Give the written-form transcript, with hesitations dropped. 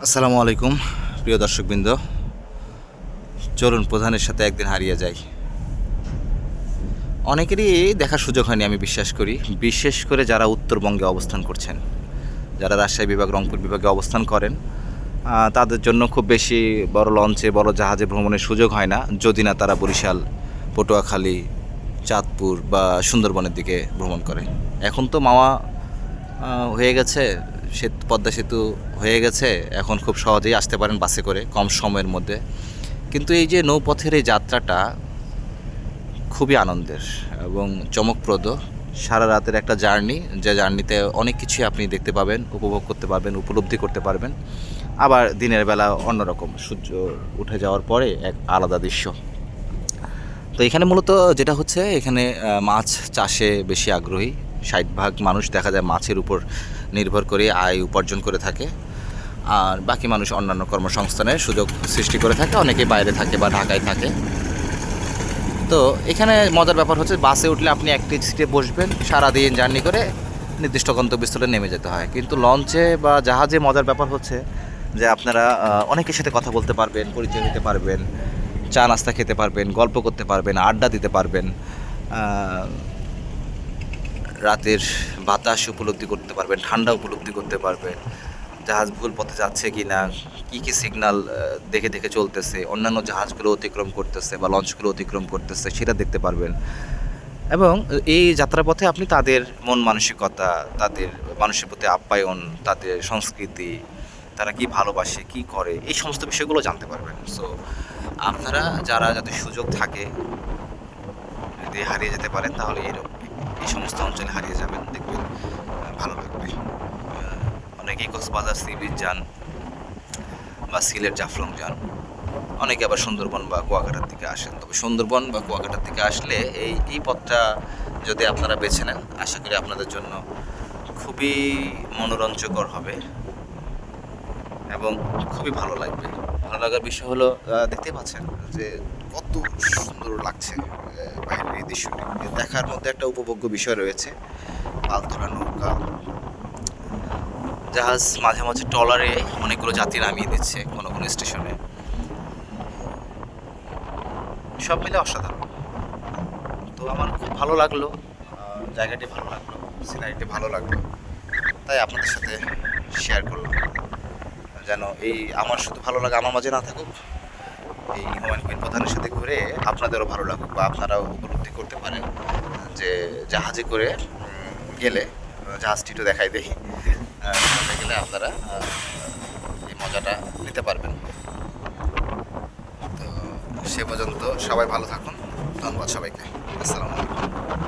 আসসালামু আলাইকুম প্রিয় দর্শকবৃন্দ। চলুন প্রধানের সাথে একদিন হারিয়ে যাই। অনেকেরই দেখার সুযোগ হয়নি আমি বিশ্বাস করি, বিশেষ করে যারা উত্তরবঙ্গে অবস্থান করছেন, যারা রাজশাহী বিভাগ রংপুর বিভাগে অবস্থান করেন, তাদের জন্য খুব বেশি বড় লঞ্চে বড় জাহাজে ভ্রমণের সুযোগ হয় না, যদি না তারা বরিশাল, পটুয়াখালী, চাঁদপুর বা সুন্দরবনের দিকে ভ্রমণ করে। এখন তো মাওয়া হয়ে গেছে, পদ্মা সেতু হয়ে গেছে, এখন খুব সহজেই আসতে পারেন বাসে করে কম সময়ের মধ্যে। কিন্তু এই যে নৌপথের এই যাত্রাটা খুবই আনন্দের এবং চমকপ্রদ। সারা রাতের একটা জার্নি, যে জার্নিতে অনেক কিছুই আপনি দেখতে পাবেন, উপভোগ করতে পারবেন, উপলব্ধি করতে পারবেন। আবার দিনের বেলা অন্যরকম, সূর্য উঠে যাওয়ার পরে এক আলাদা দৃশ্য। তো এখানে মূলত যেটা হচ্ছে, এখানে মাছ চাষে বেশি আগ্রহী। 60% মানুষ দেখা যায় মাছের উপর নির্ভর করে আয় উপার্জন করে থাকে, আর বাকি মানুষ অন্যান্য কর্মসংস্থানের সুযোগ সৃষ্টি করে থাকে, অনেকে বাইরে থাকে বা ঢাকায় থাকে। তো এখানে মজার ব্যাপার হচ্ছে, বাসে উঠলে আপনি একটি সিটে বসবেন, সারাদিন জার্নি করে নির্দিষ্ট গন্তব্যস্থলে নেমে যেতে হয়। কিন্তু লঞ্চে বা জাহাজে মজার ব্যাপার হচ্ছে যে আপনারা অনেকের সাথে কথা বলতে পারবেন, পরিচয় হতে পারবেন, চা নাস্তা খেতে পারবেন, গল্প করতে পারবেন, আড্ডা দিতে পারবেন, রাতের বাতাস উপলব্ধি করতে পারবেন, ঠান্ডা উপলব্ধি করতে পারবেন, জাহাজ ভুল পথে যাচ্ছে কি না, কী কী সিগনাল দেখে দেখে চলতেছে, অন্যান্য জাহাজগুলো অতিক্রম করতেছে বা লঞ্চগুলো অতিক্রম করতেছে সেটা দেখতে পারবেন। এবং এই যাত্রাপথে আপনি তাদের মন মানসিকতা, তাদের মানুষের প্রতি আপ্যায়ন, তাদের সংস্কৃতি, তারা কি ভালোবাসে, কি করে, এই সমস্ত বিষয়গুলো জানতে পারবেন। সো আপনারা যাদের সুযোগ থাকে, যদি হারিয়ে যেতে পারেন তাহলে এই সমস্ত অঞ্চলে হারিয়ে যাবেন, দেখবেন ভালো লাগবে। অনেকেই কক্সবাজার সি বিচ যান বা সিলেট জাফলং যান, অনেকে আবার সুন্দরবন বা কুয়াকাটার দিকে আসেন। তবে সুন্দরবন বা কুয়াকাটার দিকে আসলে এই পথটা যদি আপনারা বেছে নেন, আশা করি আপনাদের জন্য খুবই মনোরঞ্জকর হবে এবং খুবই ভালো লাগবে। ভালো লাগার বিষয় হলো, দেখতেই পাচ্ছেন যে কত সুন্দর লাগছে বাইরের এই দৃশ্যটি। দেখার মধ্যে একটা উপভোগ্য বিষয় রয়েছে। পালতোলা নৌকা, জাহাজ মাঝে মাঝে ট্রলারে অনেকগুলো যাত্রী নামিয়ে দিচ্ছে কোনো কোনো স্টেশনে। সব মিলে অসাধারণ। তো আমার খুব ভালো লাগলো, জায়গাটি ভালো লাগলো, সিনারিটি ভালো লাগলো, তাই আপনাদের সাথে শেয়ার করলাম। যেন এই আমার শুধু ভালো লাগে আমার মাঝে না থাকুক, এই হুমায়ুন কবির প্রধানের সাথে ঘুরে আপনাদেরও ভালো লাগুক, বা আপনারাও উপলব্ধি করতে পারেন যে জাহাজে করে গেলে, জাহাজটি একটু দেখাই দেখি, গেলে আপনারা এই মজাটা নিতে পারবেন। তো সে পর্যন্ত সবাই ভালো থাকুন। ধন্যবাদ সবাইকে। আসসালামু আলাইকুম।